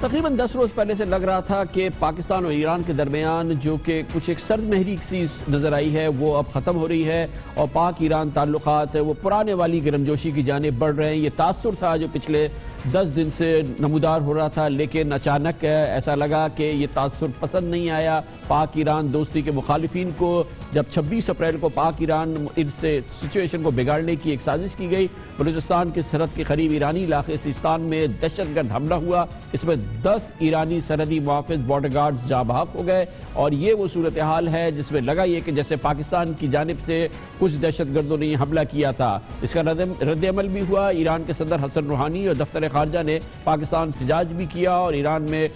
تقریباً 10 روز پہلے سے لگ رہا تھا کہ پاکستان اور ایران کے درمیان جو کہ کچھ ایک سرد محریک سی نظر آئی ہے وہ اب ختم ہو رہی ہے اور پاک ایران تعلقات وہ پرانے والی گرمجوشی کی جانب بڑھ رہے ہیں۔ یہ تاثر تھا جو پچھلے 10 دن سے نمودار ہو رہا تھا، لیکن اچانک ایسا لگا کہ یہ تاثر پسند نہیں آیا پاک ایران دوستی کے مخالفین کو۔ جب 26 اپریل کو پاک ایران ان سے سچویشن کو بگاڑنے کی ایک سازش کی گئی، بلوچستان کے سرحد کے قریب ایرانی علاقے سیستان میں دہشت گرد حملہ ہوا، اس میں 10 ایرانی سرحدی محافظ بارڈر گارڈز جاں بحق ہو گئے، اور یہ وہ صورتحال ہے جس میں لگا یہ کہ جیسے پاکستان کی جانب سے کچھ دہشت گردوں نے حملہ کیا تھا۔ اس کا رد عمل بھی ہوا، ایران کے صدر حسن روحانی اور دفتر خارجہ نے پاکستان سے احتجاج بھی کیا، اور ایران میں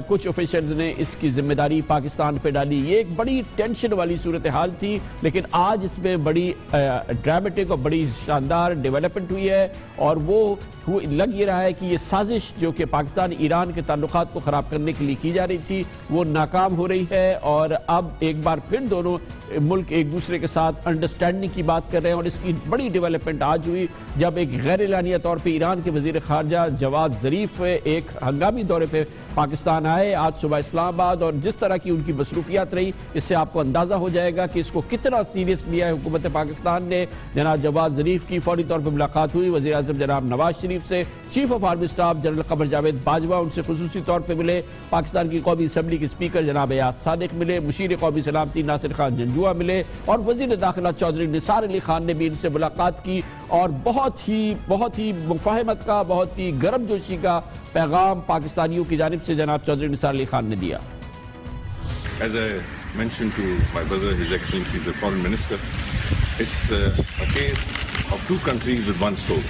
کچھ آفیشلز نے اس کی ذمہ داری پاکستان پہ ڈالی۔ یہ ایک بڑی ٹینشن والی صورتحال تھی، لیکن آج اس میں بڑی ڈرامٹک اور بڑی شاندار ڈیولپمنٹ ہوئی ہے، اور وہ لگ یہ رہا ہے کہ یہ سازش جو کہ پاکستان ایران کے تعلقات کو خراب کرنے کے لیے کی جا رہی تھی وہ ناکام ہو رہی ہے، اور اب ایک بار پھر دونوں ملک ایک دوسرے کے ساتھ انڈرسٹینڈنگ کی بات کر رہے ہیں۔ اور اس کی بڑی ڈیولپمنٹ آج ہوئی جب ایک غیر اعلانیہ طور پہ ایران کے وزیر خارجہ جواد ظریف ایک ہنگامی دورے پہ پاکستان آئے آج صبح اسلام آباد، اور جس طرح کی ان کی مصروفیات رہی اس سے آپ کو اندازہ ہو جائے گا کہ اس کو کتنا سیریس لیا ہے حکومت پاکستان نے۔ جناب جواد ظریف کی فوری طور پر ملاقات ہوئی وزیر اعظم جناب نواز شریف سے، chief of army staff general Qamar Javed Bajwa ان سے خصوصی طور پہ ملے، پاکستان کی قومی اسمبلی کے اسپیکر جناب ایاز صادق ملے، مشیر قومی سلامتی ناصر خان جنجوعہ ملے، اور وزیر داخلہ چودھری نثار علی خان نے بھی ان سے ملاقات کی، اور بہت ہی مفاہمت کا، بہت ہی گرم جوشی کا پیغام پاکستانیوں کی جانب سے جناب چودھری نثار علی خان نے دیا۔ As I mentioned to my brother, His Excellency the Foreign Minister, it's a case of two countries with one soul.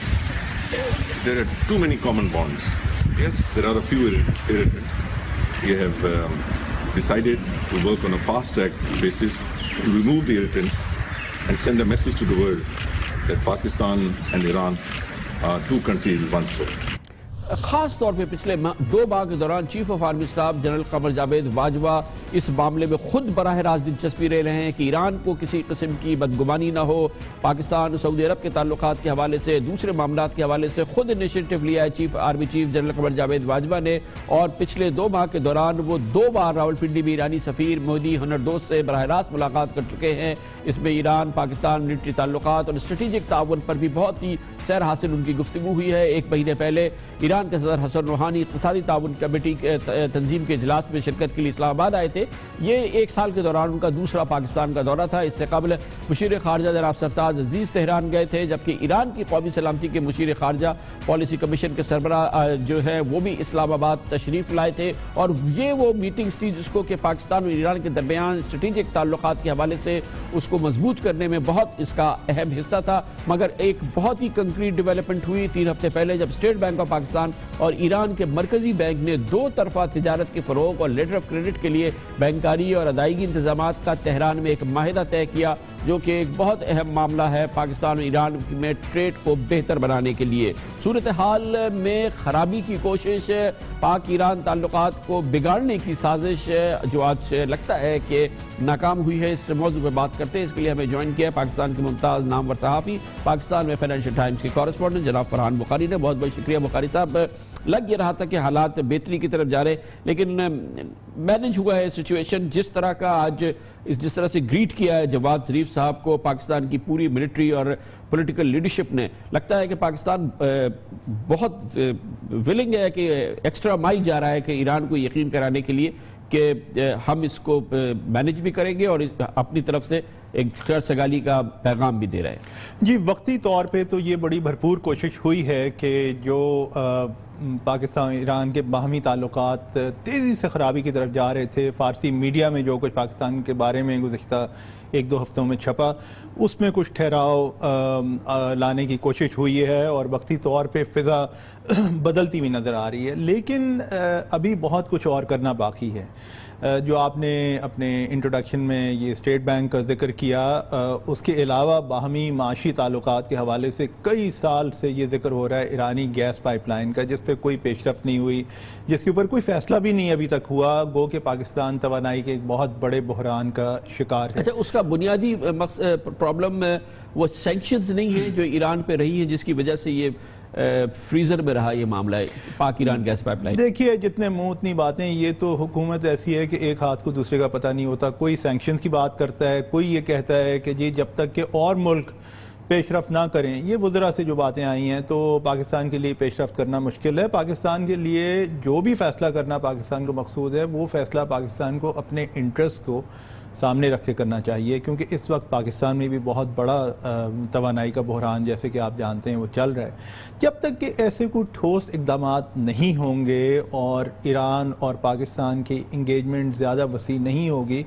There are too many common bonds. Yes, there are a few irritants. We have decided to work on a fast-track basis to remove the irritants and send a message to the world that Pakistan and Iran are two countries with one soul. خاص طور پہ پچھلے 2 ماہ کے دوران chief of army staff general Qamar Javed Bajwa اس معاملے میں خود براہ راست دلچسپی لے رہے ہیں کہ ایران کو کسی قسم کی بدگمانی نہ ہو۔ پاکستان سعودی عرب کے تعلقات کے حوالے سے، دوسرے معاملات کے حوالے سے خود انیشیٹو لیا ہے army chief general Qamar Javed Bajwa نے، اور پچھلے 2 ماہ کے دوران وہ 2 بار راولپنڈی میں ایرانی سفیر مہدی ہنردوست سے براہ راست ملاقات کر چکے ہیں۔ اس میں ایران پاکستان ملٹری تعلقات اور اسٹریٹجک تعاون پر بھی بہت ہی سیر حاصل ان کی گفتگو ہوئی ہے۔ 1 مہینے پہلے ایران کے صدر حسن روحانی اقتصادی تعاون کمیٹی کے تنظیم کے اجلاس میں شرکت کے لیے اسلام آباد آئے تھے۔ یہ 1 سال کے دوران ان کا دوسرا پاکستان کا دورہ تھا۔ اس سے قبل مشیر خارجہ جناب سرتاج عزیز تہران گئے تھے، جبکہ ایران کی قومی سلامتی کے مشیر خارجہ پالیسی کمیشن کے سربراہ جو ہے وہ بھی اسلام آباد تشریف لائے تھے، اور یہ وہ میٹنگز تھی جس کو کہ پاکستان اور ایران کے درمیان اسٹریٹجک تعلقات کے حوالے سے اس کو مضبوط کرنے میں بہت اس کا اہم حصہ تھا۔ مگر ایک بہت ہی کنکریٹ ڈیولپمنٹ ہوئی 3 ہفتے پہلے جب اسٹیٹ بینک آف پاکستان اور ایران کے مرکزی بینک نے 2 طرفہ تجارت کے فروغ اور لیٹر آف کریڈٹ کے لیے بینکاری اور ادائیگی انتظامات کا تہران میں ایک معاہدہ طے کیا، جو کہ ایک بہت اہم معاملہ ہے پاکستان اور ایران میں ٹریڈ کو بہتر بنانے کے لیے۔ صورتحال میں خرابی کی کوشش، پاک ایران تعلقات کو بگاڑنے کی سازش جو آج لگتا ہے کہ ناکام ہوئی ہے، اس موضوع پہ بات کرتے ہیں۔ اس کے لیے ہمیں جوائن کیا ہے پاکستان کے ممتاز نامور صحافی، پاکستان میں فائنینشل ٹائمز کے کورسپونڈنٹ جناب فرحان بخاری نے۔ بہت بہت شکریہ بخاری صاحب۔ لگ یہ رہا تھا کہ حالات بہتری کی طرف جا رہے، لیکن مینج ہوا ہے سچویشن جس طرح کا آج جس طرح سے گریٹ کیا ہے جواد ظریف صاحب کو پاکستان کی پوری ملٹری اور پولیٹیکل لیڈرشپ نے۔ لگتا ہے کہ پاکستان بہت ولنگ ہے کہ ایکسٹرا مائل جا رہا ہے کہ ایران کو یقین کرانے کے لیے کہ ہم اس کو مینج بھی کریں گے، اور اپنی طرف سے ایک خیر سگالی کا پیغام بھی دے رہے ہیں۔ جی، وقتی طور پہ تو یہ بڑی بھرپور کوشش ہوئی ہے کہ جو پاکستان ایران کے باہمی تعلقات تیزی سے خرابی کی طرف جا رہے تھے، فارسی میڈیا میں جو کچھ پاکستان کے بارے میں گزشتہ 1-2 ہفتوں میں چھپا، اس میں کچھ ٹھہراؤ لانے کی کوشش ہوئی ہے، اور وقتی طور پہ فضا بدلتی ہوئی نظر آ رہی ہے، لیکن ابھی بہت کچھ اور کرنا باقی ہے۔ جو آپ نے اپنے انٹروڈکشن میں یہ اسٹیٹ بینک کا ذکر کیا، اس کے علاوہ باہمی معاشی تعلقات کے حوالے سے کئی سال سے یہ ذکر ہو رہا ہے ایرانی گیس پائپ لائن کا، جس پہ کوئی پیش رفت نہیں ہوئی، جس کے اوپر کوئی فیصلہ بھی نہیں ابھی تک ہوا، گو کہ پاکستان توانائی کے ایک بہت بڑے بحران کا شکار ہے۔ اچھا، اس کا بنیادی پرابلم وہ سینکشنز نہیں ہیں جو ایران پہ رہی ہیں، جس کی وجہ سے یہ فریزر میں رہا یہ معاملہ ہے پاک ایران گیس پائپ لائن؟ دیکھیے جتنے منہ اتنی باتیں، یہ تو حکومت ایسی ہے کہ ایک ہاتھ کو دوسرے کا پتہ نہیں ہوتا. کوئی سینکشنز کی بات کرتا ہے، کوئی یہ کہتا ہے کہ جی جب تک کہ اور ملک پیش رفت نہ کریں. یہ وزراء سے جو باتیں آئی ہیں تو پاکستان کے لیے پیش رفت کرنا مشکل ہے. پاکستان کے لیے جو بھی فیصلہ کرنا پاکستان کو مقصود ہے، وہ فیصلہ پاکستان کو اپنے انٹرسٹ کو سامنے رکھ کے کرنا چاہیے، کیونکہ اس وقت پاکستان میں بھی بہت بڑا توانائی کا بحران جیسے کہ آپ جانتے ہیں وہ چل رہا ہے. جب تک کہ ایسے کوئی ٹھوس اقدامات نہیں ہوں گے اور ایران اور پاکستان کی انگیجمنٹ زیادہ وسیع نہیں ہوگی،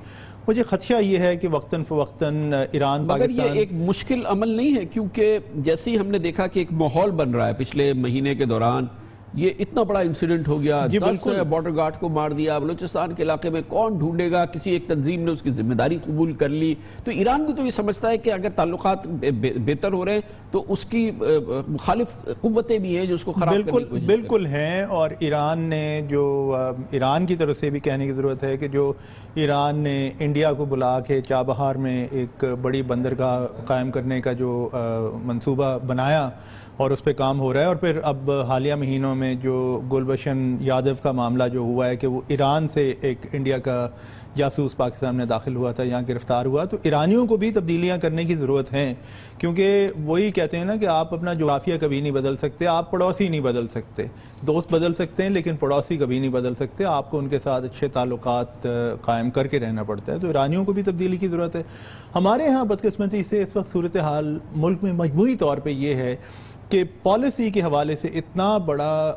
مجھے خدشہ یہ ہے کہ وقتاً فوقتاً ایران مگر یہ ایک مشکل عمل نہیں ہے، کیونکہ جیسے ہی ہم نے دیکھا کہ ایک ماحول بن رہا ہے پچھلے مہینے کے دوران، یہ اتنا بڑا انسیڈنٹ ہو گیا، 10 بارڈر گارڈ کو مار دیا، بلوچستان کے علاقے میں کون ڈھونڈے گا، کسی ایک تنظیم نے اس کی ذمہ داری قبول کر لی. تو ایران بھی تو یہ سمجھتا ہے کہ اگر تعلقات بہتر ہو رہے ہیں تو اس کی مخالف قوتیں بھی ہیں جو اس کو خراب کرنے کی کوشش کریں. بالکل ہیں، اور ایران نے جو ایران کی طرف سے بھی کہنے کی ضرورت ہے کہ جو ایران نے انڈیا کو بلا کے چابہار میں ایک بڑی بندرگاہ قائم کرنے کا جو منصوبہ بنایا اور اس پہ کام ہو رہا ہے، اور پھر اب حالیہ مہینوں میں جو گلبشن یادو کا معاملہ جو ہوا ہے کہ وہ ایران سے ایک انڈیا کا جاسوس پاکستان میں داخل ہوا تھا، یہاں گرفتار ہوا. تو ایرانیوں کو بھی تبدیلیاں کرنے کی ضرورت ہیں، کیونکہ وہی کہتے ہیں نا کہ آپ اپنا جغرافیہ کبھی نہیں بدل سکتے، آپ پڑوسی نہیں بدل سکتے. دوست بدل سکتے ہیں لیکن پڑوسی کبھی نہیں بدل سکتے. آپ کو ان کے ساتھ اچھے تعلقات قائم کر کے رہنا پڑتا ہے. تو ایرانیوں کو بھی تبدیلی کی ضرورت ہے. ہمارے ہاں بدقسمتی سے اس وقت صورتحال ملک میں مجموعی طور پہ یہ ہے کہ پالیسی کے حوالے سے اتنا بڑا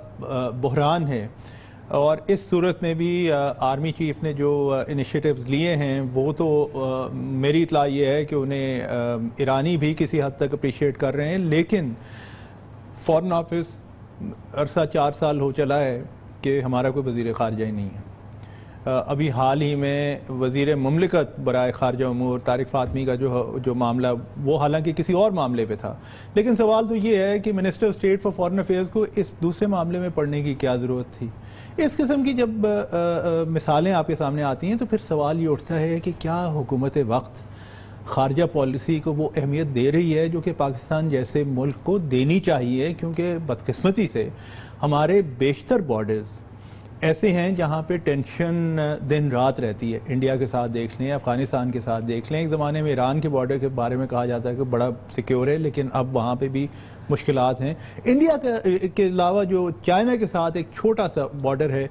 بحران ہے، اور اس صورت میں بھی آرمی چیف نے جو انیشیٹیوز لیے ہیں وہ تو میری اطلاع یہ ہے کہ انہیں ایرانی بھی کسی حد تک اپریشیٹ کر رہے ہیں. لیکن فارن آفس عرصہ 4 سال ہو چلا ہے کہ ہمارا کوئی وزیر خارجہ ہی نہیں ہے. ابھی حال ہی میں وزیر مملکت برائے خارجہ امور طارق فاطمی کا جو معاملہ، وہ حالانکہ کسی اور معاملے پہ تھا، لیکن سوال تو یہ ہے کہ minister of state for foreign affairs کو اس دوسرے معاملے میں پڑھنے کی کیا ضرورت تھی. اس قسم کی جب مثالیں آپ کے سامنے آتی ہیں تو پھر سوال یہ اٹھتا ہے کہ کیا حکومت وقت خارجہ پالیسی کو وہ اہمیت دے رہی ہے جو کہ پاکستان جیسے ملک کو دینی چاہیے. کیونکہ بدقسمتی سے ہمارے بیشتر بارڈرز ایسے ہیں جہاں پہ ٹینشن دن رات رہتی ہے. انڈیا کے ساتھ دیکھ لیں، افغانستان کے ساتھ دیکھ لیں. ایک زمانے میں ایران کے بارڈر کے بارے میں کہا جاتا ہے کہ بڑا سیکیور ہے، لیکن اب وہاں پہ بھی مشکلات ہیں. انڈیا کے علاوہ جو چائنا کے ساتھ ایک چھوٹا سا بارڈر ہے،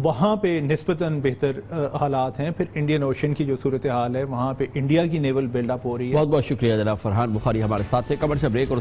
وہاں پہ نسبتاً بہتر حالات ہیں. پھر انڈین اوشن کی جو صورتحال ہے، وہاں پہ انڈیا کی نیول بلڈ اپ ہو رہی ہے. بہت بہت شکریہ جناب فرحان بخاری ہمارے ساتھ تھے. کمرشل بریک اور